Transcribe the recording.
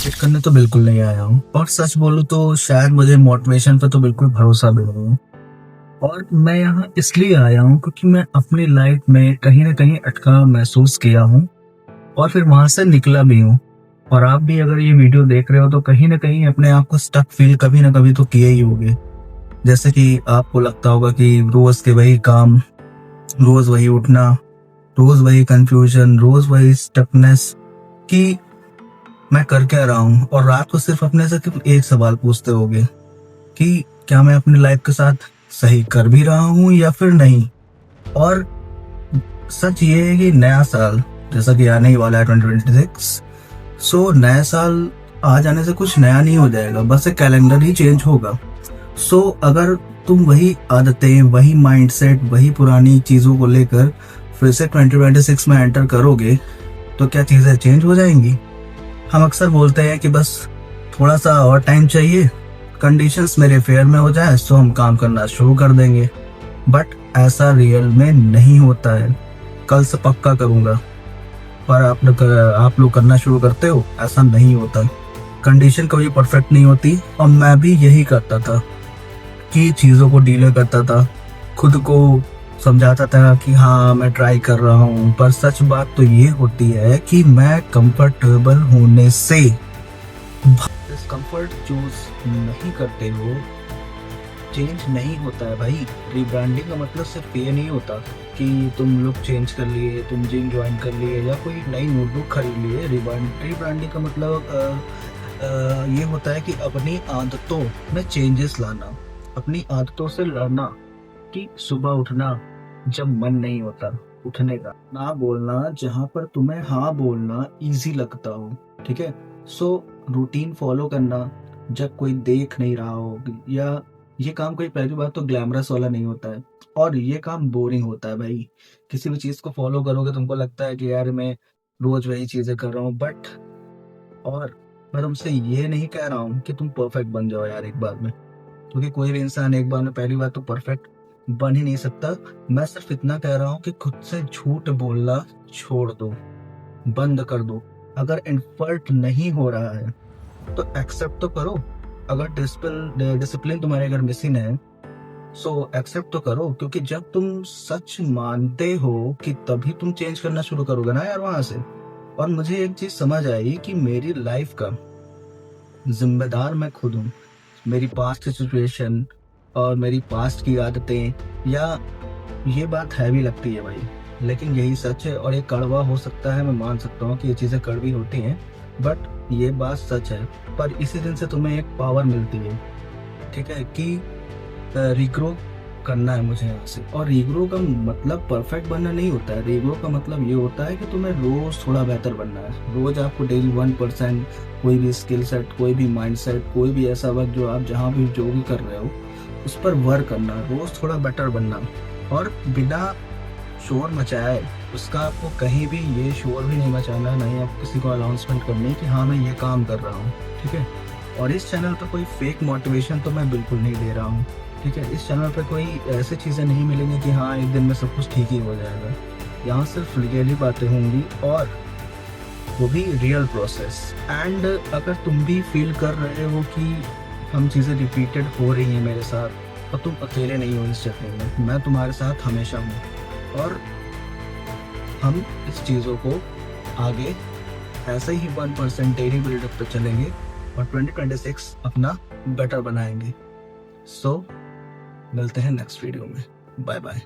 Motivate करने तो बिल्कुल नहीं आया हूँ, और सच बोलूँ तो शायद मुझे मोटिवेशन पे तो बिल्कुल भरोसा भी नहीं है। और मैं यहाँ इसलिए आया हूँ क्योंकि मैं अपनी लाइफ में कहीं न कहीं अटका महसूस किया हूँ और फिर वहाँ से निकला भी हूँ। और आप भी अगर ये वीडियो देख रहे हो तो कहीं न कहीं अपने आप को स्टक फ़ील कभी न कभी तो किए ही होंगे। जैसे कि आपको लगता होगा कि रोज़ के वही काम, रोज़ वही उठना, रोज़ वही कन्फ्यूज़न, रोज़ वही स्टकनेस कि मैं कर क्या रहा हूँ? और रात को सिर्फ़ अपने से सिर्फ़ एक सवाल पूछते होगे कि क्या मैं अपनी लाइफ़ के साथ सही कर भी रहा हूँ या फिर नहीं? और सच ये है कि नया साल जैसा कि आने ही वाला है 2026, सो नया साल आ जाने से कुछ नया नहीं हो जाएगा, बस एक कैलेंडर ही चेंज होगा। सो अगर तुम वही आदतें, वही माइंडसेट, वही पुरानी चीज़ों को लेकर फिर से 2026 में एंटर करोगे, तो क्या चीज़ें चेंज हो जाएँगी? हम अक्सर बोलते हैं कि बस थोड़ा-सा और टाइम चाहिए, कंडीशंस मेरे फ़ेवर में हो जाए, सो हम काम करना शुरू कर देंगे। बट ऐसा रियल में नहीं होता है। कल से पक्का करूँगा, पर आप लोग करना शुरू करते हो, ऐसा नहीं होता। कंडीशन कभी परफेक्ट नहीं होती, और मैं भी यही करता था कि चीज़ों को डीले करता था, खुद को समझाता था कि हाँ, मैं ट्राई कर रहा हूँ, पर सच बात तो ये होती है कि मैं कंफर्टेबल होने से डिस्कम्फर्ट चूज़ नहीं करते हो, चेंज नहीं होता है भाई। रिब्रांडिंग का मतलब सिर्फ ये नहीं होता कि तुम लुक चेंज कर लिए, तुम जिम ज्वाइन कर लिए या कोई नई नोटबुक खरीद लिए। रिब्रांडिंग का मतलब ये होता है कि अपनी आदतों में चेंजेस लाना, अपनी आदतों से लड़ना, कि सुबह उठना जब मन नहीं होता उठने का, ना बोलना जहाँ पर तुम्हें हाँ बोलना इजी लगता हो, ठीक है। सो रूटीन फॉलो करना जब कोई देख नहीं रहा हो, या ये काम कोई पहली बात तो ग्लैमरस वाला नहीं होता है, और ये काम बोरिंग होता है भाई। किसी भी चीज़ को फॉलो करोगे तुमको लगता है कि यार मैं रोज वही चीज़ें कर रहा हूँ, बट और मैं तुमसे ये नहीं कह रहा हूँ कि तुम परफेक्ट बन जाओ यार एक बार में, क्योंकि कोई भी इंसान एक बार में पहली बार तो परफेक्ट बन ही नहीं सकता। मैं सिर्फ इतना कह रहा हूँ कि खुद से झूठ बोलना छोड़ दो, बंद कर दो। अगर इन्फर्ट नहीं हो रहा है तो एक्सेप्ट तो करो। अगर डिसिप्लिन तुम्हारे अगर मिसिंग है, सो एक्सेप्ट तो करो, क्योंकि जब तुम सच मानते हो कि तभी तुम चेंज करना शुरू करोगे ना यार वहां से। और मुझे एक चीज समझ आई कि मेरी लाइफ का जिम्मेदार मैं खुद हूँ। मेरी पास्ट की सिचुएशन और मेरी पास्ट की आदतें, या ये बात हैवी लगती है भाई, लेकिन यही सच है। और ये कड़वा हो सकता है, मैं मान सकता हूँ कि ये चीज़ें कड़वी होती हैं, बट ये बात सच है। पर इसी दिन से तुम्हें एक पावर मिलती है, ठीक है, कि रिग्रो करना है मुझे यहाँ से। और रिग्रो का मतलब परफेक्ट बनना नहीं होता है। रिग्रो का मतलब ये होता है कि तुम्हें रोज थोड़ा बेहतर बनना है। रोज आपको डेली 1% कोई भी स्किल सेट, कोई भी माइंड सेट, कोई भी ऐसा वर्क जो आप जहाँ भी जो भी कर रहे हो उस पर वर्क करना, रोज थोड़ा बेटर बनना, और बिना शोर मचाए। उसका आपको कहीं भी ये शोर भी नहीं मचाना, नहीं आपको किसी को अनाउंसमेंट करनी कि हाँ मैं ये काम कर रहा हूँ, ठीक है। और इस चैनल पर कोई फेक मोटिवेशन तो मैं बिल्कुल नहीं दे रहा हूँ, ठीक है। इस चैनल पे कोई ऐसी चीज़ें नहीं मिलेंगी कि हाँ एक दिन में सब कुछ ठीक ही हो जाएगा। यहाँ सिर्फ रियली बातें होंगी, और वो भी रियल प्रोसेस। एंड अगर तुम भी फील कर रहे हो कि हम चीज़ें रिपीटेड हो रही हैं मेरे साथ, और तुम अकेले नहीं हो इस जर्नी में, मैं तुम्हारे साथ हमेशा हूँ। और हम इस चीज़ों को आगे ऐसे ही 1% डेली बिल्डअप पे चलेंगे, और 2026 अपना बेटर बनाएंगे। सो मिलते हैं नेक्स्ट वीडियो में। Bye bye.